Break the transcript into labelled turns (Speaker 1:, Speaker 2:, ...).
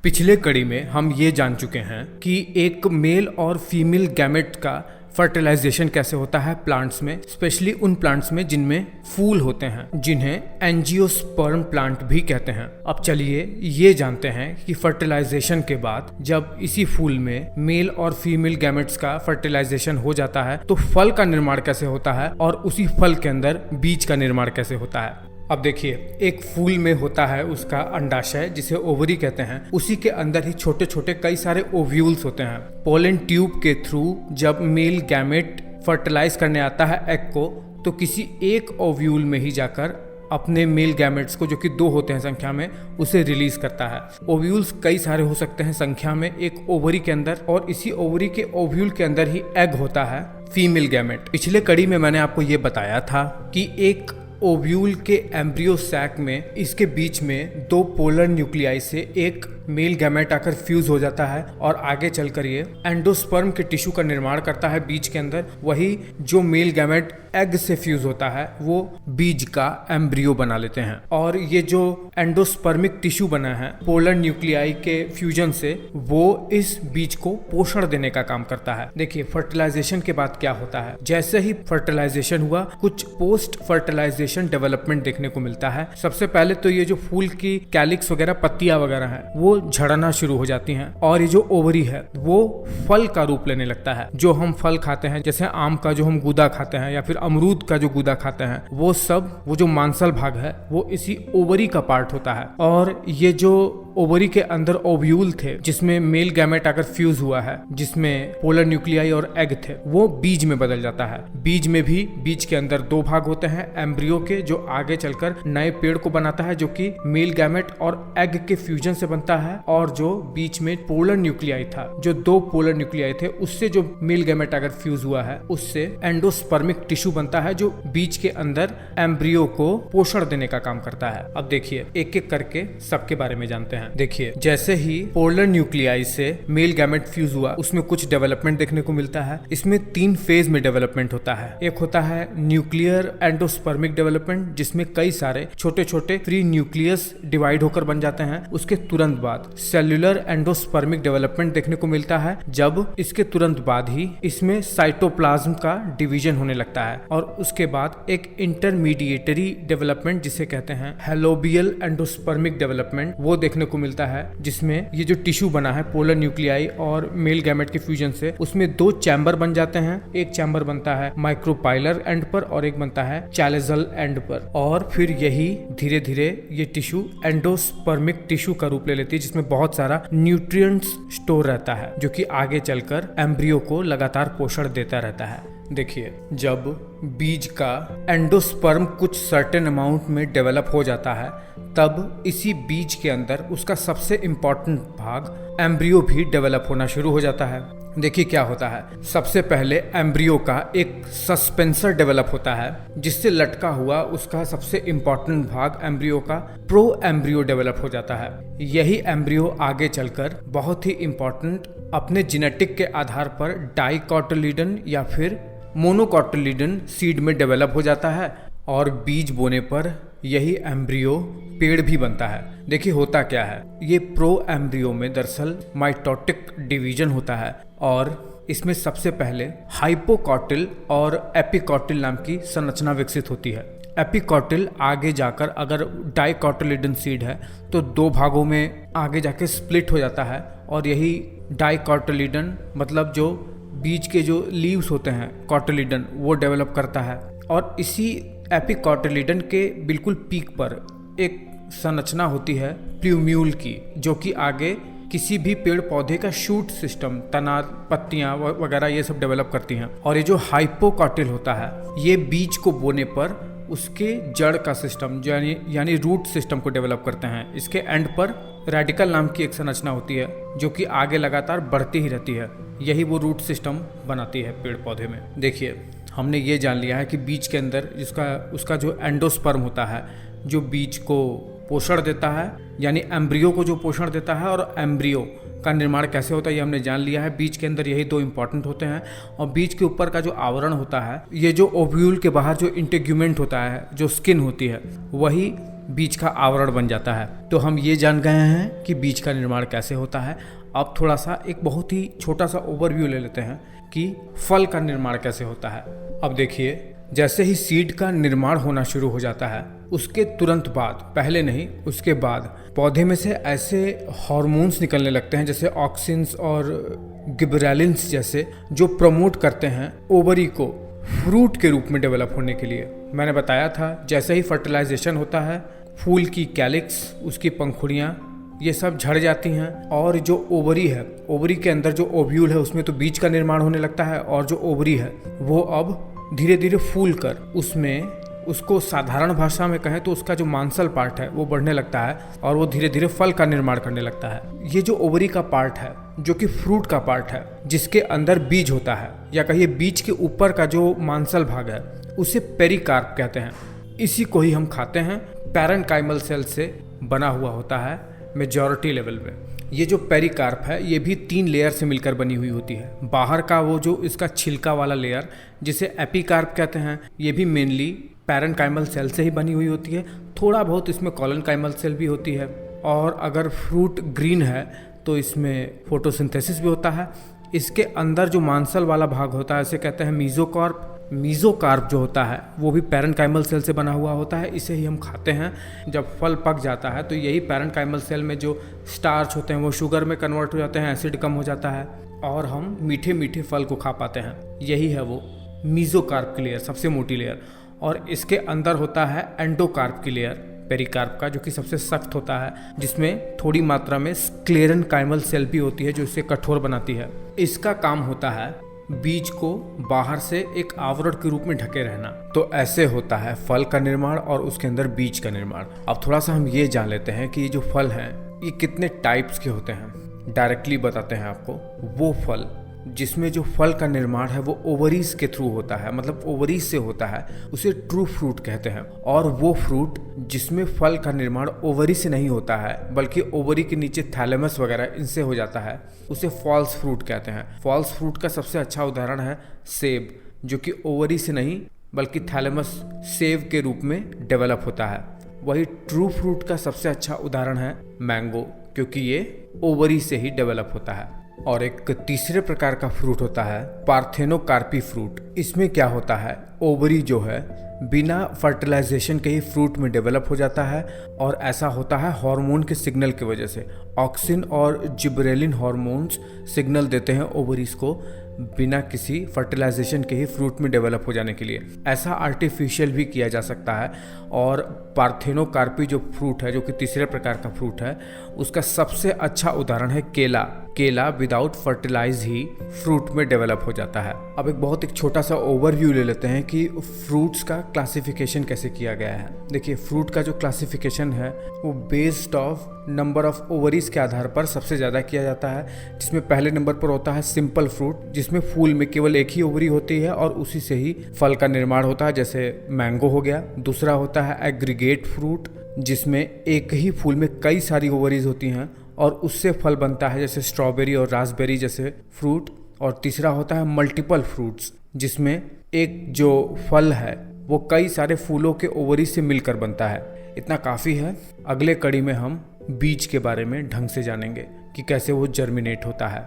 Speaker 1: पिछले कड़ी में हम ये जान चुके हैं कि एक मेल और फीमेल गैमेट का फर्टिलाइजेशन कैसे होता है प्लांट्स में, स्पेशली उन प्लांट्स में जिनमें फूल होते हैं, जिन्हें एंजियोस्पर्म प्लांट भी कहते हैं। अब चलिए ये जानते हैं कि फर्टिलाइजेशन के बाद जब इसी फूल में मेल और फीमेल गैमेट्स का फर्टिलाइजेशन हो जाता है तो फल का निर्माण कैसे होता है और उसी फल के अंदर बीज का निर्माण कैसे होता है। अब देखिए, एक फूल में होता है उसका अंडाशय जिसे ओवरी कहते हैं, उसी के अंदर ही छोटे छोटे कई सारे ओव्यूल्स होते हैं। पोलन ट्यूब के थ्रू जब मेल गैमेट फर्टिलाइज करने आता है एग को, तो किसी एक ओव्यूल में ही जाकर अपने मेल गैमेट्स को, जो कि 2 होते हैं संख्या में, उसे रिलीज करता है। ओव्यूल्स कई सारे हो सकते हैं संख्या में एक ओवरी के अंदर, और इसी ओवरी के ओव्यूल के अंदर ही एग होता है फीमेल गैमेट। पिछले कड़ी में मैंने आपको ये बताया था कि एक ओव्यूल के एम्ब्रियो सैक में इसके बीच में 2 पोलर न्यूक्लियाई से एक मेल गैमेट आकर फ्यूज हो जाता है और आगे चलकर ये एंडोस्पर्म के टिश्यू का निर्माण करता है बीज के अंदर। वही जो मेल गैमेट एग से फ्यूज होता है वो बीज का एम्ब्रियो बना लेते हैं, और ये जो एंडोस्पर्मिक टिश्यू बना है पोलर न्यूक्लियाई के फ्यूजन से, वो इस बीज को पोषण देने का काम करता है। देखिए, फर्टिलाइजेशन के बाद क्या होता है। जैसे ही फर्टिलाइजेशन हुआ, कुछ पोस्ट फर्टिलाइजेशन डेवलपमेंट देखने को मिलता है। सबसे पहले तो ये जो फूल की कैलिक्स वगैरह, पत्तियां वगैरह है, वो झड़ना शुरू हो जाती हैं, और ये जो ओवरी है वो फल का रूप लेने लगता है। जो हम फल खाते हैं, जैसे आम का जो हम गूदा खाते हैं या फिर अमरूद का जो गूदा खाते हैं, वो सब, वो जो मांसल भाग है वो इसी ओवरी का पार्ट होता है। और ये जो ओवरी के अंदर ओव्यूल थे जिसमें मेल गैमेट आकर फ्यूज हुआ है, जिसमें पोलर न्यूक्लियाई और एग थे, वो बीज में बदल जाता है। बीज में भी, बीज के अंदर 2 भाग होते हैं एम्ब्रियो के, जो आगे चलकर नए पेड़ को बनाता है, जो कि मेल गैमेट और एग के फ्यूजन से बनता है। और जो बीच में पोलर न्यूक्लियाई था, जो 2 पोलर न्यूक्लियाई थे, उससे जो मेल गैमेट आकर फ्यूज हुआ है, उससे एंडोस्पर्मिक टिश्यू बनता है, जो बीज के अंदर एम्ब्रियो को पोषण देने का काम करता है। अब देखिए, एक एक करके सबके बारे में जानते हैं। देखिए, जैसे ही पोलर न्यूक्लियाई से मेल गैमेट फ्यूज हुआ, उसमें कुछ डेवलपमेंट देखने को मिलता है। इसमें 3 फेज में डेवलपमेंट होता है। एक होता है न्यूक्लियर एंडोस्पर्मिक डेवलपमेंट, जिसमें कई सारे छोटे छोटे फ्री न्यूक्लियस डिवाइड होकर बन जाते हैं। उसके तुरंत बाद सेल्यूलर एंडोस्पर्मिक डेवलपमेंट देखने को मिलता है, जब इसके तुरंत बाद ही इसमें साइटोप्लाज्म का डिवीजन होने लगता है। और उसके बाद एक इंटरमीडिएटरी डेवलपमेंट, जिसे कहते हैं हेलोबियल एंडोस्पर्मिक डेवलपमेंट, वो देखने को मिलता है, जिसमें ये जो टिश्यू बना है पोलर न्यूक्लियाई और मेल गैमेट के फ्यूजन से, उसमें 2 चैम्बर बन जाते हैं। एक चैम्बर बनता है माइक्रोपाइलर एंड पर और एक बनता है चैलेजल एंड पर। और फिर यही धीरे धीरे ये टिश्यू एंडोस्पर्मिक टिश्यू का रूप ले लेती है, जिसमें बहुत सारा न्यूट्रिएंट्स स्टोर रहता है, जो कि आगे चलकर एम्ब्रियो को लगातार पोषण देता रहता है। देखिए, जब बीज का एंडोस्पर्म कुछ सर्टेन अमाउंट में डेवलप हो जाता है, तब इसी बीज के अंदर उसका सबसे इम्पोर्टेंट भाग एम्ब्रियो भी डेवलप होना शुरू हो जाता है। देखिए क्या होता है। सबसे पहले एम्ब्रियो का एक सस्पेंसर डेवलप होता है, जिससे लटका हुआ उसका सबसे इम्पोर्टेंट भाग एम्ब्रियो का प्रो एम्ब्रियो डेवलप हो जाता है। यही एम्ब्रियो आगे चलकर बहुत ही इम्पोर्टेंट, अपने जेनेटिक के आधार पर डाइकोटिलीडन या फिर मोनोकोटिलीडन सीड में डेवलप हो जाता है, और बीज बोने पर यही एम्ब्रियो पेड़ भी बनता है। देखिए होता क्या है, ये प्रो एम्ब्रियो में दरअसल माइटोटिक डिवीजन होता है, और इसमें सबसे पहले हाइपोकॉटिल और एपिकॉटिल नाम की संरचना विकसित होती है। एपिकॉटिल आगे जाकर, अगर डाइकोटिलीडन सीड है तो 2 भागों में आगे जाके स्प्लिट हो जाता है, और यही डाइकोटिलीडन, मतलब जो बीज के जो लीव्स होते हैं कॉटिलीडन, वो डेवलप करता है। और इसी एपिकॉटिलीडन के बिल्कुल पीक पर एक संरचना होती है प्ल्यूम्यूल की, जो कि आगे किसी भी पेड़ पौधे का शूट सिस्टम, तना, पत्तियां वगैरह ये सब डेवलप करती हैं। और ये जो हाइपोकॉटिल होता है, ये बीज को बोने पर उसके जड़ का सिस्टम यानी रूट सिस्टम को डेवलप करते हैं। इसके एंड पर रेडिकल नाम की एक संरचना होती है, जो कि आगे लगातार बढ़ती ही रहती है। यही वो रूट सिस्टम बनाती है पेड़ पौधे में। देखिए, हमने ये जान लिया है कि बीज के अंदर उसका जो एंडोस्पर्म होता है, जो बीज को पोषण देता है, यानी एम्ब्रियो को जो पोषण देता है, और एम्ब्रियो का निर्माण कैसे होता है ये हमने जान लिया है। बीज के अंदर यही 2 इंपॉर्टेंट होते हैं, और बीज के ऊपर का जो आवरण होता है, ये जो ओव्यूल के बाहर जो इंटेग्यूमेंट होता है, जो स्किन होती है, वही बीज का आवरण बन जाता है। तो हम ये जान गए हैं कि बीज का निर्माण कैसे होता है। अब थोड़ा सा एक बहुत ही छोटा सा ओवरव्यू ले लेते हैं कि फल का निर्माण कैसे होता है। अब देखिए, जैसे ही सीड का निर्माण होना शुरू हो जाता है उसके तुरंत बाद, पहले नहीं उसके बाद, पौधे में से ऐसे हार्मोन्स निकलने लगते हैं जैसे ऑक्सिन्स और गिबरेलिन्स जैसे, जो प्रमोट करते हैं ओवरी को फ्रूट के रूप में डेवलप होने के लिए। मैंने बताया था जैसे ही फर्टिलाइजेशन होता है फूल की कैलिक्स, उसकी पंखुड़ियाँ, ये सब झड़ जाती हैं और जो ओवरी है, ओवरी के अंदर जो ओव्यूल है उसमें तो बीज का निर्माण होने लगता है और जो ओवरी है वो अब धीरे धीरे फूल कर उसमें, उसको साधारण भाषा में कहें तो उसका जो मांसल पार्ट है वो बढ़ने लगता है और वो धीरे धीरे फल का निर्माण करने लगता है। ये जो ओवरी का पार्ट है जो कि फ्रूट का पार्ट है, जिसके अंदर बीज होता है, या कहिए बीज के ऊपर का जो मांसल भाग है उसे पेरिकार्प कहते हैं। इसी को ही हम खाते हैं। पैरेन्काइमल सेल से बना हुआ होता है मेजॉरिटी लेवल पे। ये जो पेरिकार्प है ये भी 3 लेयर से मिलकर बनी हुई होती है। बाहर का वो जो इसका छिलका वाला लेयर जिसे एपिकार्प कहते हैं, ये भी मेनली पैरेन्काइमल सेल से ही बनी हुई होती है। थोड़ा बहुत इसमें कॉलनकाइमल सेल भी होती है। और अगर फ्रूट ग्रीन है तो इसमें फोटोसिंथेसिस भी होता है। इसके अंदर जो मांसल वाला भाग होता है इसे कहते हैं मीजोकार्प। मीजोकार्प जो होता है वो भी पैरेन्काइमल सेल से बना हुआ होता है। इसे ही हम खाते हैं। जब फल पक जाता है तो यही पैरेन्काइमल सेल में जो स्टार्च होते हैं वो शुगर में कन्वर्ट हो जाते हैं, एसिड कम हो जाता है और हम मीठे मीठे फल को खा पाते हैं। यही है वो मीजोकार्प की लेयर, सबसे मोटी लेयर। और इसके अंदर होता है एंडोकार्प की लेयर, पेरिकार्प का, जो कि सबसे सख्त होता है, जिसमें थोड़ी मात्रा में स्क्लेरेनकाइमल सेल भी होती है जो इसे कठोर बनाती है। इसका काम होता है बीज को बाहर से एक आवरण के रूप में ढके रहना। तो ऐसे होता है फल का निर्माण और उसके अंदर बीज का निर्माण। अब थोड़ा सा हम ये जान लेते हैं कि ये जो फल हैं ये कितने टाइप्स के होते हैं। डायरेक्टली बताते हैं आपको। वो फल जिसमें जो फल का निर्माण है वो ओवरीज के थ्रू होता है, मतलब ओवरीज से होता है, उसे ट्रू फ्रूट कहते हैं। और वो फ्रूट जिसमें फल का निर्माण ओवरी से नहीं होता है बल्कि ओवरी के नीचे थैलेमस वगैरह इनसे हो जाता है, उसे फॉल्स फ्रूट कहते हैं। फॉल्स फ्रूट का सबसे अच्छा उदाहरण है सेब, जो कि ओवरी से नहीं बल्कि थैलेमस सेब के रूप में डेवलप होता है। वही ट्रू फ्रूट का सबसे अच्छा उदाहरण है मैंगो, क्योंकि ये ओवरी से ही डेवलप होता है। और एक तीसरे प्रकार का फ्रूट होता है पार्थेनोकार्पी फ्रूट। इसमें क्या होता है, ओवरी जो है बिना फर्टिलाइजेशन के ही फ्रूट में डेवलप हो जाता है। और ऐसा होता है हार्मोन के सिग्नल की वजह से। ऑक्सिन और जिबरेलिन हार्मोन्स सिग्नल देते हैं ओवरीज को बिना किसी फर्टिलाइजेशन के ही फ्रूट में डेवलप हो जाने के लिए। ऐसा आर्टिफिशियल भी किया जा सकता है। और पार्थेनोकार्पी जो फ्रूट है, जो कि तीसरे प्रकार का फ्रूट है, उसका सबसे अच्छा उदाहरण है केला। केला विदाउट फर्टिलाइज ही फ्रूट में डेवलप हो जाता है। अब एक छोटा सा ओवरव्यू ले लेते हैं कि फ्रूट्स का क्लासिफिकेशन कैसे किया गया है। देखिए, फ्रूट का जो क्लासिफिकेशन है वो based of number of ovaries के आधार पर सबसे ज़्यादा किया जाता है, जिसमें पहले नंबर पर होता है सिंपल फ्रूट, जिसमें फूल में केवल एक ही ओवरी होती है और उसी से ही फल का निर्माण होता है, जैसे मैंगो हो गया। दूसरा होता है एग्रीगेट फ्रूट, जिसमें एक ही फूल में कई सारी ओवरीज होती हैं और उससे फल बनता है, जैसे स्ट्रॉबेरी और रास्पबेरी जैसे फ्रूट। और तीसरा होता है मल्टीपल फ्रूट्स, जिसमें एक जो फल है वो कई सारे फूलों के ओवरी से मिलकर बनता है। इतना काफ़ी है। अगले कड़ी में हम बीज के बारे में ढंग से जानेंगे कि कैसे वो जर्मिनेट होता है।